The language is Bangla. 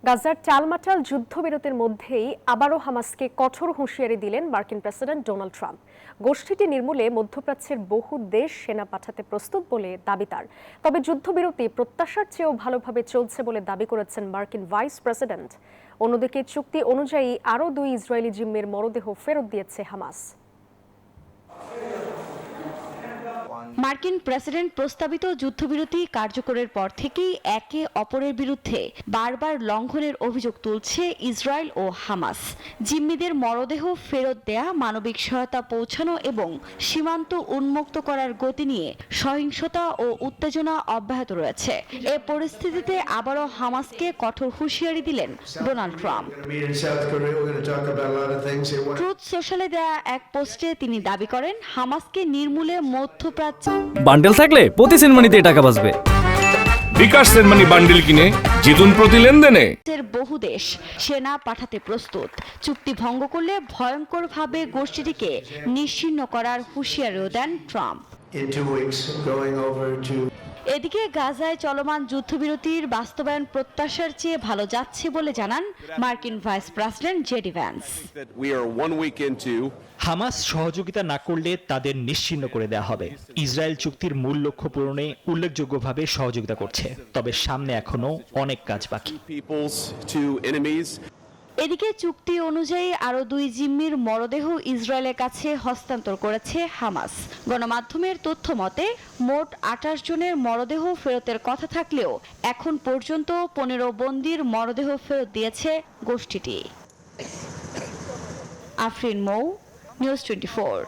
গাজার টালমাটাল যুদ্ধবিরতির মধ্যেই আবারও হামাসকে কঠোর হুঁশিয়ারি দিলেন মার্কিন প্রেসিডেন্ট ডোনাল্ড ট্রাম্প। গোষ্ঠীটি নির্মূলে মধ্যপ্রাচ্যের বহু দেশ সেনা পাঠাতে প্রস্তুত বলে দাবি তার। তবে যুদ্ধবিরতি প্রত্যাশার চেয়েও ভালোভাবে চলছে বলে দাবি করেছেন মার্কিন ভাইস প্রেসিডেন্ট। অন্যদিকে চুক্তি অনুযায়ী আরও 2 ইসরায়েলি জিম্মির মরদেহ ফেরত দিয়েছে হামাস। মার্কিন প্রেসিডেন্ট প্রস্তাবিত যুদ্ধবিরতি কার্যকরের পর থেকেই একে অপরের বিরুদ্ধে বারবার লঙ্ঘনের অভিযোগ তুলছে ইসরায়েল ও হামাস। জিম্মিদের মরদেহ ফেরত দেয়া, মানবিক সহায়তা পৌঁছানো এবং সীমান্ত উন্মুক্ত করার গতি নিয়ে সহিংসতা ও উত্তেজনা অব্যাহত রয়েছে। এ পরিস্থিতিতে আবারও হামাসকে কঠোর হুঁশিয়ারি দিলেন ডোনাল্ড ট্রাম্প। ট্রুথ সোশ্যালে দেয়া এক পোস্টে তিনি দাবি করেন, হামাসকে নির্মূলে মধ্যপ্রাচ্য বান্ডেল থাকলে প্রতি সেনমানিতে টাকা বাঁচবে। বিকাশ সেনমানি বান্ডেল কিনে জিতুন প্রতি লেনদেনে। বহু দেশ সেনা পাঠাতে প্রস্তুত। চুক্তি ভঙ্গ করলে ভয়ঙ্করভাবে গোষ্ঠীটিকে নিশ্চিহ্ন করার হুঁশিয়ারিও দেন ট্রাম্প। এদিকে গাজায় চলমান যুদ্ধবিরতির বাস্তবায়ন প্রত্যাশার চেয়ে ভালো যাচ্ছে বলে জানান মার্কিন vice president JD Vance. Hamas সহযোগিতা না করলে তাদের নিশ্চিহ্ন করে দেওয়া হবে। ইসরায়েল চুক্তির মূল লক্ষ্য পূরণে উল্লেখযোগ্যভাবে সহযোগিতা করছে, তবে সামনে এখনো অনেক কাজ বাকি। এদিকে চুক্তি অনুযায়ী আরও 2 জিম্মির মরদেহ ইসরায়েলের কাছে হস্তান্তর করেছে হামাস। গণমাধ্যমের তথ্য মতে মোট 28 জনের মরদেহ ফেরতের কথা থাকলেও এখন পর্যন্ত 15 বন্দীর মরদেহ ফেরত দিয়েছে গোষ্ঠীটি। আফরিন মৌ, নিউজ 24।